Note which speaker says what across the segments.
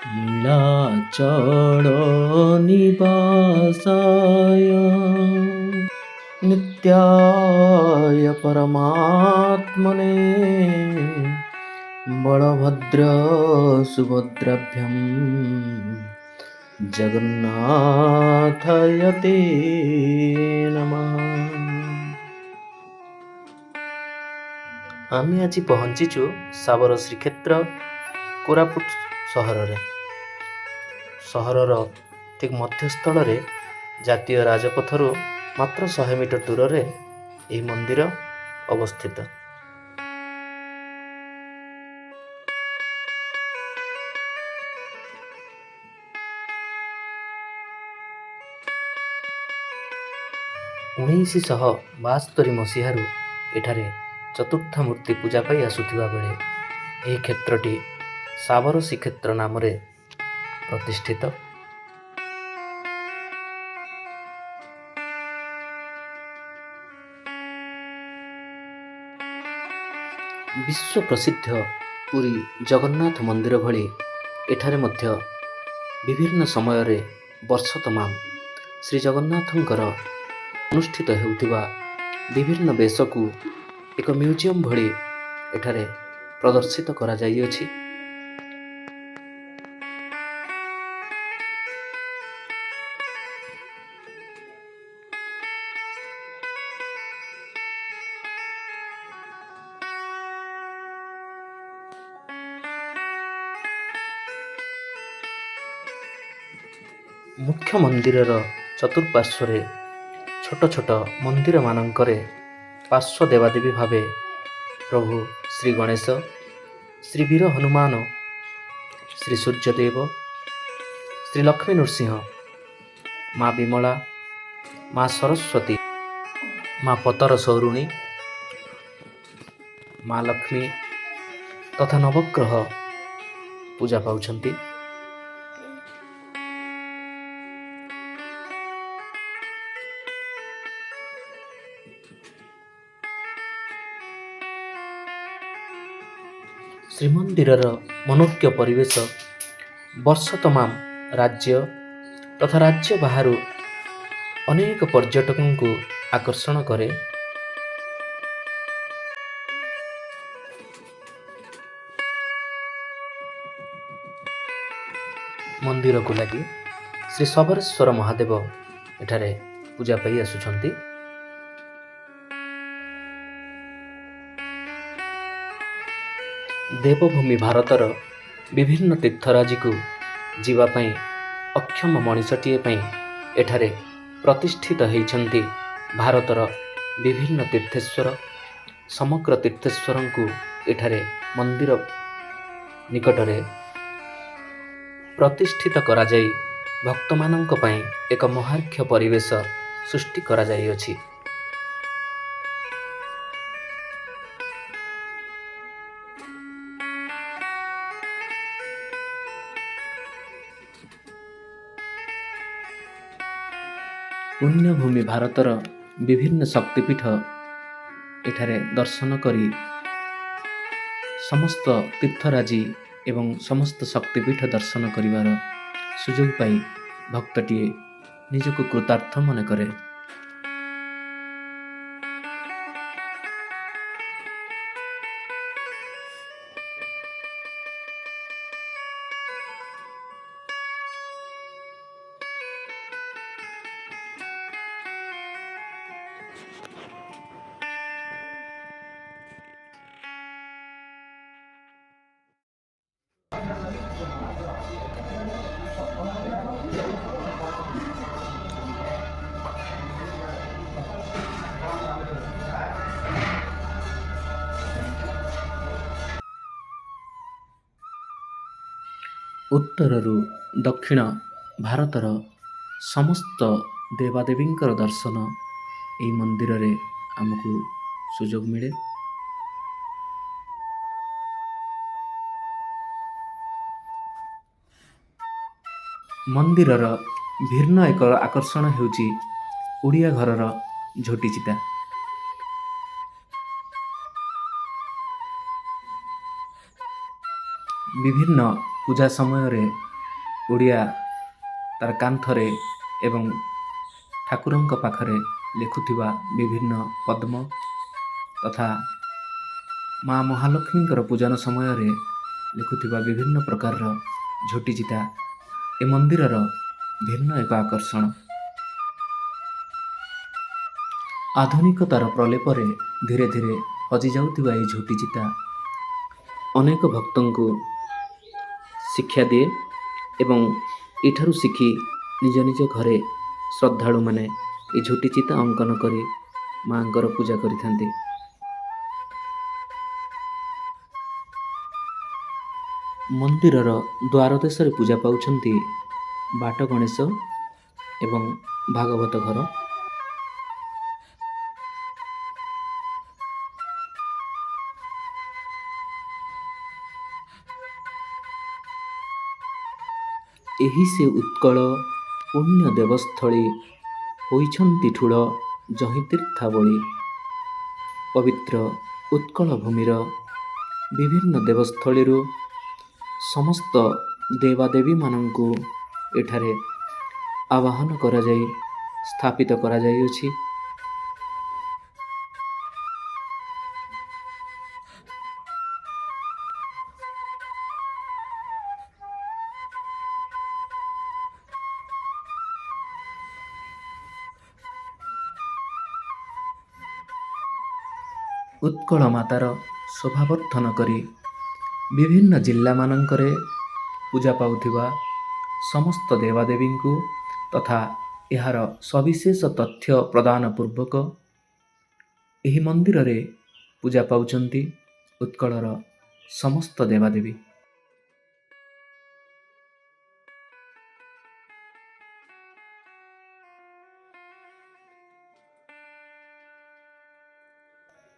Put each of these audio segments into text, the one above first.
Speaker 1: नीलाचलनिवासाय नित्याय परमात्मने बलभद्रसुभद्राभ्यां जगन्नाथाय ते नमः। आमे आज पहुँचीचु साबर श्रीक्षेत्र कोरापुट सहरर ठीक मध्यस्थल जातीय राजपथर मात्र 100 मीटर दूर रे यह मंदिर अवस्थित। उन्नीस 1972 मसीहारू एठारे चतुर्थ मूर्ति पूजा पाई आसुथिबा बेले यह क्षेत्रटी साबर श्रीक्षेत्र नाम प्रतिष्ठित। विश्व प्रसिद्ध पुरी जगन्नाथ मंदिर भली एठारे मध्य विभिन्न समय रे वर्ष तमाम श्री जगन्नाथंकर अनुष्ठित हेउथिबा विभिन्न वेश को एक म्यूजियम भली एठारे प्रदर्शित करा जाइअछि। मुख्य मंदिरर चतुर्पार्श्वरे छोट छोट मंदिर मानंकरे पार्श्व देवादेवी भावे प्रभु श्री गणेश, श्री वीर हनुमान, श्री सूर्यदेव, श्री लक्ष्मी नृसिंह, माँ विमला, माँ सरस्वती, माँ पतर सौरुणी, माँ लक्ष्मी तथा नवग्रह पूजा पाउछन्ति। श्रीमंदिरर मनोज्ञ परिवेश वर्ष तमाम राज्य तथा राज्य बाहर अनेक पर्यटकों को आकर्षण करे। मंदिर को लगी श्री सबरेश्वर महादेव एठारे पूजा पाई आसुछन्ति। देवभूमि भारतर विभिन्न तीर्थराजी को जीवापाई अक्षम मनीषटीए एठारे प्रतिष्ठित होइछन्ति। भारतर विभिन्न तीर्थेश्वर समग्र तीर्थेश्वर को एठारे मंदिर निकटरे प्रतिष्ठित करा जाई भक्तमानंक पई एक महार्घ्य परिवेश सृष्टि करा जाइअछि। पुण्यभूमि भारतर विभिन्न शक्तिपीठ एठारे दर्शन करी समस्त तीर्थराजी एवं समस्त शक्तिपीठ दर्शन करिवार सुजोग पाई भक्तटीए निजको कृतार्थ मन करे। उत्तररू दक्षिण भारतर समस्त देवादेवींकर दर्शन यही मंदिर रे आमको सुजोग मिले। मंदिरर भिन्न एक आकर्षण हेउची ओडिया घरर झोटी चिता। विभिन्न पूजा समय रे ଓଡ଼ିଆ ତାର କାନ୍ଥରେ ଏବଂ ଠାକୁରଙ୍କ ପାଖରେ ଲେଖୁଥିବା ବିଭିନ୍ନ ପଦ୍ମ ତଥା ମା ମହାଲକ୍ଷ୍ମୀଙ୍କର ପୂଜନ ସମୟରେ ଲେଖୁଥିବା ବିଭିନ୍ନ ପ୍ରକାରର ଝୋଟି ଚିତା ଏ ମନ୍ଦିରର ଭିନ୍ନ ଏକ ଆକର୍ଷଣ। ଆଧୁନିକତାର ପ୍ରଲେପରେ ଧୀରେ ଧୀରେ ହଜିଯାଉଥିବା ଏହି ଝୋଟି ଚିତା ଅନେକ ଭକ୍ତଙ୍କୁ ଶିକ୍ଷା ଦିଏ ଏବଂ ଏଠାରୁ ଶିଖି ନିଜ ନିଜ ଘରେ ଶ୍ରଦ୍ଧାଳୁମାନେ ଏହି ଝୋଟି ଚିତା ଅଙ୍କନ କରି ମାଙ୍କର ପୂଜା କରିଥାନ୍ତି। ମନ୍ଦିରର ଦ୍ୱାର ଦେଶରେ ପୂଜା ପାଉଛନ୍ତି ବାଟ ଗଣେଶ ଏବଂ ଭାଗବତ ଘର। ଏହି ସେ ଉତ୍କଳ ପୁଣ୍ୟ ଦେବସ୍ଥଳୀ ହୋଇଛନ୍ତି ଠୁଳ ଯହିଁ ତୀର୍ଥାବଳୀ। ପବିତ୍ର ଉତ୍କଳ ଭୂମିର ବିଭିନ୍ନ ଦେବସ୍ଥଳୀରୁ ସମସ୍ତ ଦେବାଦେବୀମାନଙ୍କୁ ଏଠାରେ ଆବାହନ କରାଯାଇ ସ୍ଥାପିତ କରାଯାଇଅଛି। ଉତ୍କଳ ମାତାର ଶୋଭାବର୍ଦ୍ଧନ କରି ବିଭିନ୍ନ ଜିଲ୍ଲାମାନଙ୍କରେ ପୂଜା ପାଉଥିବା ସମସ୍ତ ଦେବାଦେବୀଙ୍କୁ ତଥା ଏହାର ସବିଶେଷ ତଥ୍ୟ ପ୍ରଦାନ ପୂର୍ବକ ଏହି ମନ୍ଦିରରେ ପୂଜା ପାଉଛନ୍ତି ଉତ୍କଳର ସମସ୍ତ ଦେବାଦେବୀ।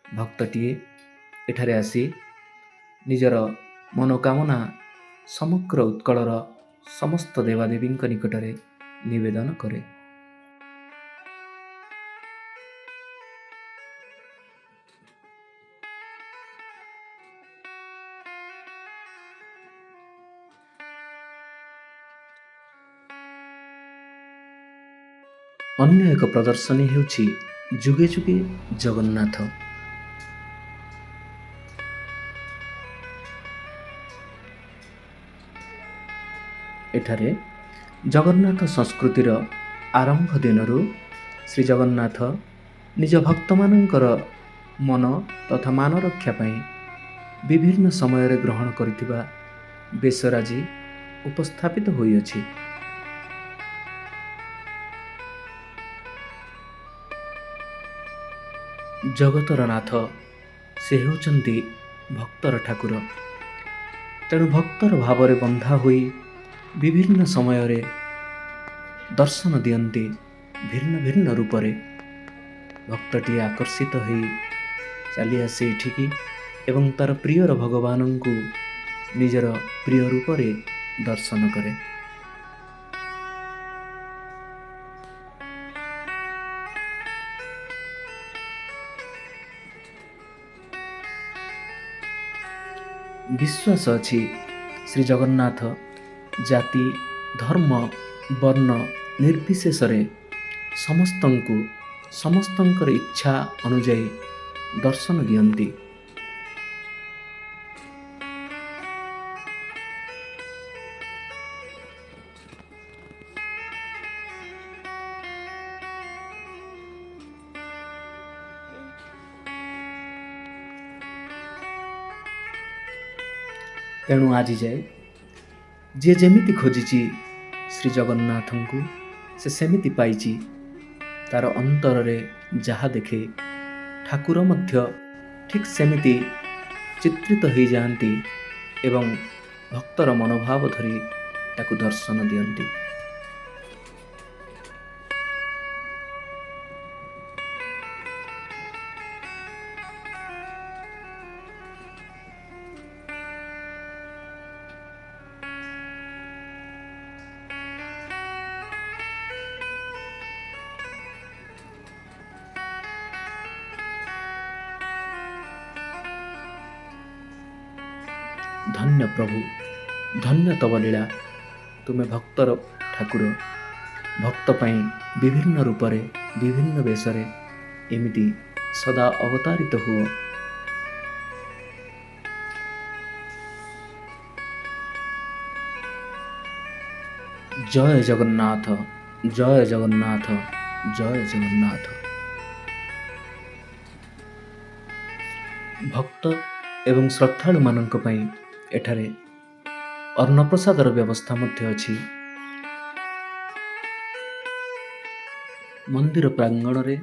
Speaker 1: ଭକ୍ତଟିଏ ଏଠାରେ ଆସି ନିଜର ମନୋକାମନା ସମଗ୍ର ଉତ୍କଳର ସମସ୍ତ ଦେବାଦେବୀଙ୍କ ନିକଟରେ ନିବେଦନ କରେ। ଅନ୍ୟ ଏକ ପ୍ରଦର୍ଶନୀ ହେଉଛି ଯୁଗେ ଯୁଗେ ଜଗନ୍ନାଥ। ଏଠାରେ ଜଗନ୍ନାଥ ସଂସ୍କୃତିର ଆରମ୍ଭ ଦିନରୁ ଶ୍ରୀ ଜଗନ୍ନାଥ ନିଜ ଭକ୍ତମାନଙ୍କର ମନ ତଥା ମାନ ରକ୍ଷା ପାଇଁ ବିଭିନ୍ନ ସମୟରେ ଗ୍ରହଣ କରିଥିବା ବେଶରାଜି ଉପସ୍ଥାପିତ ହୋଇଅଛି। ଜଗତର ନାଥ ସେ ହେଉଛନ୍ତି ଭକ୍ତର ଠାକୁର। ତେଣୁ ଭକ୍ତର ଭାବରେ ବନ୍ଧା ହୋଇ ବିଭିନ୍ନ ସମୟରେ ଦର୍ଶନ ଦିଅନ୍ତି ଭିନ୍ନ ଭିନ୍ନ ରୂପରେ। ଭକ୍ତଟିଏ ଆକର୍ଷିତ ହୋଇ ଚାଲି ଆସେ ଏଠିକି ଏବଂ ତାର ପ୍ରିୟର ଭଗବାନଙ୍କୁ ନିଜର ପ୍ରିୟ ରୂପରେ ଦର୍ଶନ କରେ। ବିଶ୍ୱାସ ଅଛି ଶ୍ରୀ ଜଗନ୍ନାଥ ଜାତି ଧର୍ମ ବର୍ଣ୍ଣ ନିର୍ବିଶେଷରେ ସମସ୍ତଙ୍କୁ ସମସ୍ତଙ୍କର ଇଚ୍ଛା ଅନୁଯାୟୀ ଦର୍ଶନ ଦିଅନ୍ତି। ତେଣୁ ଆଜି ଯାଏ ଯିଏ ଯେମିତି ଖୋଜିଛି ଶ୍ରୀ ଜଗନ୍ନାଥଙ୍କୁ ସେ ସେମିତି ପାଇଛି। ତାର ଅନ୍ତରରେ ଯାହା ଦେଖେ ଠାକୁର ମଧ୍ୟ ଠିକ୍ ସେମିତି ଚିତ୍ରିତ ହୋଇଯାଆନ୍ତି ଏବଂ ଭକ୍ତର ମନୋଭାବ ଧରି ତାକୁ ଦର୍ଶନ ଦିଅନ୍ତି। ଧନ୍ୟ ପ୍ରଭୁ, ଧନ୍ୟ ତବ ଲୀଳା। ତୁମେ ଭକ୍ତର ଠାକୁର। ଭକ୍ତ ପାଇଁ ବିଭିନ୍ନ ରୂପରେ ବିଭିନ୍ନ ବେଶରେ ଏମିତି ସଦା ଅବତାରିତ ହୁଅ। ଜୟ ଜଗନ୍ନାଥ, ଜୟ ଜଗନ୍ନାଥ, ଜୟ ଜଗନ୍ନାଥ। ଭକ୍ତ ଏବଂ ଶ୍ରଦ୍ଧାଳୁମାନଙ୍କ ପାଇଁ ଏଠାରେ ଅନ୍ନପ୍ରସାଦର ବ୍ୟବସ୍ଥା ମଧ୍ୟ ଅଛି। ମନ୍ଦିର ପ୍ରାଙ୍ଗଣରେ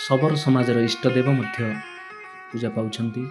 Speaker 1: ଶବର ସମାଜର ଇଷ୍ଟଦେବ ମଧ୍ୟ ପୂଜା ପାଉଛନ୍ତି।